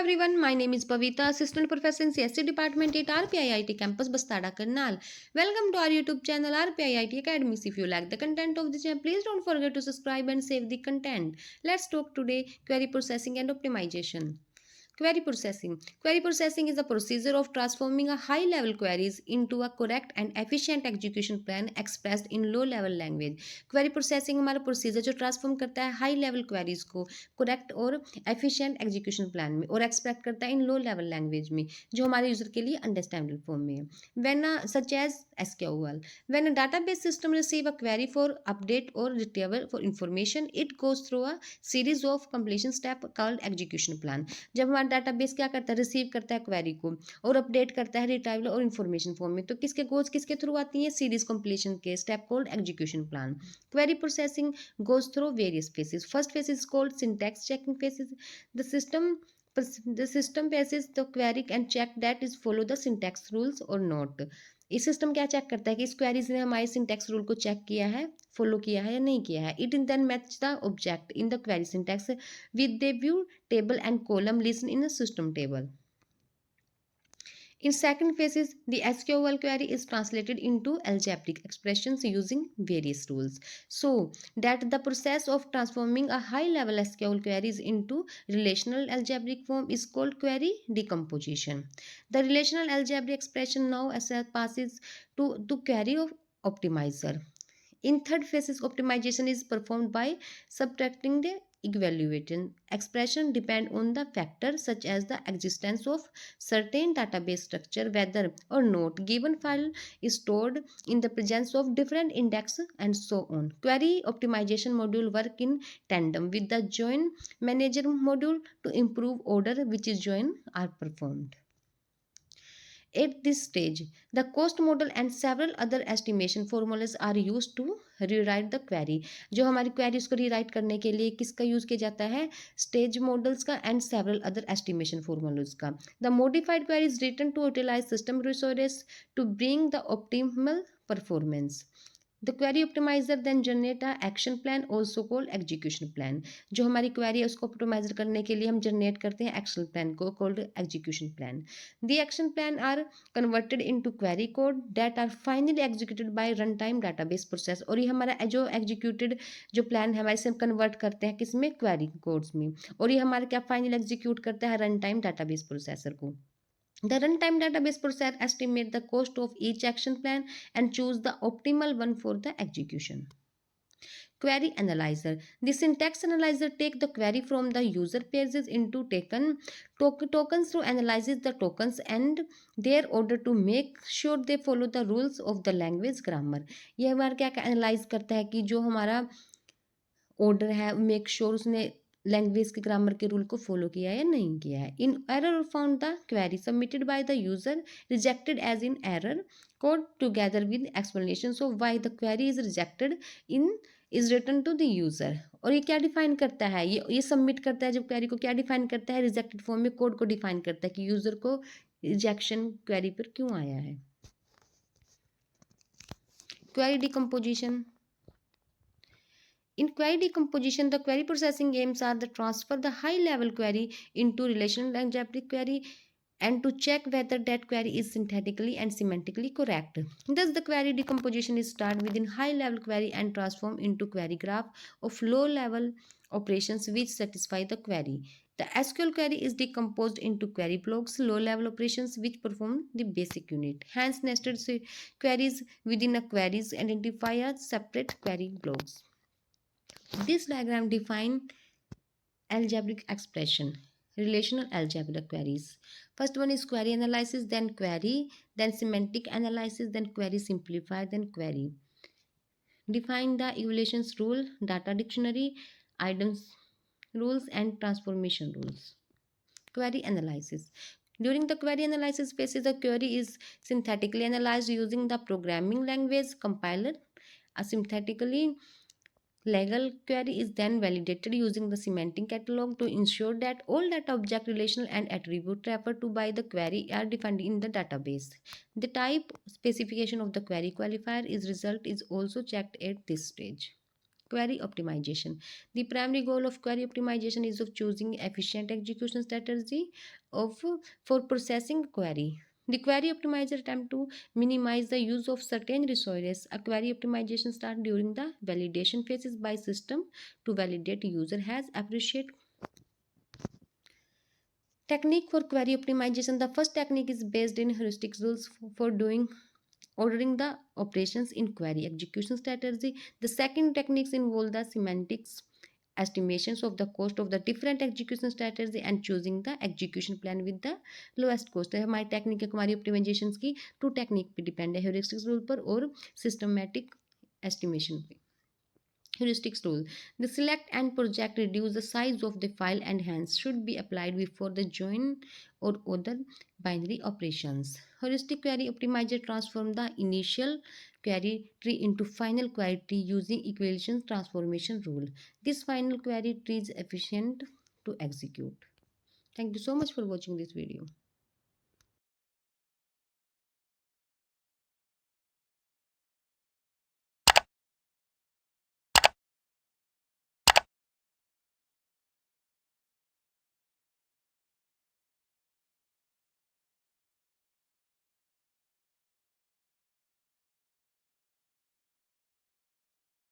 everyone, my name is Pavita, Assistant Professor in CSC Department at RPIIT Campus Bastada Karnal. Welcome to our YouTube channel RPIIT Academies. If you like the content of the channel, please don't forget to subscribe and save the content. Let's talk today query processing and optimization. Query processing. Query processing is a procedure of transforming a high-level queries into a correct and efficient execution plan expressed in low-level language. Query processing हमारा procedure जो transform करता है high level queries को correct और efficient execution plan में और express करता है इन लो लेवल लैंग्वेज में जो हमारे यूजर के लिए अंडरस्टैंडेबल फॉर्म में है. When such as SQL. When a database system receive a query for update or retrieval for information, it goes through a series of completion step called execution plan. जब हमारा database क्या करता है, receive करता है query को और update करता है रिट्राइवल और इन्फॉर्मेशन फॉर्म में, तो किसके गोज किसके थ्रू आती है, सीरीज कंप्लीशन के step called execution plan. Query processing goes through various phases. First phase is called syntax checking phases. The system passes the query and check that is follow the syntax rules or not. इस system क्या check करता है कि इस queries ने हमारे syntax rule को check किया है, फॉलो किया है या नहीं किया है. It in then match the object in the query syntax with the view table and column list in a system table. In second phases, the SQL query is translated into algebraic expressions using various tools. So that the process of transforming a high-level SQL queries into relational algebraic form is called query decomposition. The relational algebraic expression now passes to query of optimizer. In third phases, optimization is performed by subtracting the evaluation expression depend on the factor such as the existence of certain database structure, whether or not given file is stored in the presence of different index and so on. Query optimization module work in tandem with the join manager module to improve order which is join are performed. At this stage, the cost model and several other estimation formulas are used to rewrite the query. जो हमारी queries को rewrite करने के लिए किसका use किया जाता है, stage models का and several other estimation formulas का. The modified query is written to utilize system resources to bring the optimal performance. The query optimizer then generate a action plan also called execution plan. जो हमारी query है उसको optimize करने के लिए हम generate करते हैं action plan को called execution plan. The action plan are converted into query code that are finally executed by runtime database process. और ये हमारा जो executed जो plan है हमारे से convert करते हैं किसमें, query codes में, और ये हमारा क्या final execute करता है runtime database processor को. The runtime database processor estimate the cost of each action plan and choose the optimal one for the execution. Query analyzer. The syntax analyzer take the query from the user pages into tokens to analyze the tokens and their order to make sure they follow the rules of the language grammar. ये हमारा क्या analyse करता है कि जो हमारा order है make sure उसने लैंग्वेज के ग्रामर के रूल को फॉलो किया या नहीं किया है. An error found the query submitted by the user rejected as an error code together with explanation of why the query is rejected in is return to the user. और ये क्या define करता है, ये सबमिट करता है जब query को, क्या डिफाइन करता है, रिजेक्टेड फॉर्म में कोड को डिफाइन करता है कि यूजर को रिजेक्शन क्वेरी पर क्यों आया है. Query decomposition. In query decomposition, the query processing aims are to transfer the high-level query into relational algebraic query and to check whether that query is syntactically and semantically correct. Thus, the query decomposition is started within high-level query and transformed into query graph of low-level operations which satisfy the query. The SQL query is decomposed into query blocks, low-level operations which perform the basic unit. Hence, nested queries within a queries identify as separate query blocks. This diagram defines algebraic expression, relational algebra queries. First one is query analysis, then query, then semantic analysis, then query simplify, then query. Define the evaluations rule, data dictionary, items rules and transformation rules. Query analysis. During the query analysis phase, the query is synthetically analyzed using the programming language compiler. Asynthetically legal query is then validated using the semantic catalog to ensure that all data object, relational and attribute referred to by the query are defined in the database. The type specification of the query qualifier is result is also checked at this stage. Query optimization. The primary goal of query optimization is of choosing efficient execution strategy of for processing query. The query optimizer attempt to minimize the use of certain resources. A query optimization starts during the validation phases by system to validate user has appreciate. Technique for query optimization. The first technique is based in heuristic rules for doing ordering the operations in query execution strategy. The second techniques involve the semantics estimations of the cost of the different execution strategy and choosing the execution plan with the lowest cost. तो हमारी technique है हमारी optimisation की to technique पे depend है heuristics rule पर और systematic estimation पे. Heuristics rule. The select and project reduce the size of the file and hence should be applied before the join or other binary operations. Heuristic query optimizer transform the initial query tree into final query tree using equation transformation rule. This final query tree is efficient to execute. Thank you so much for watching this video.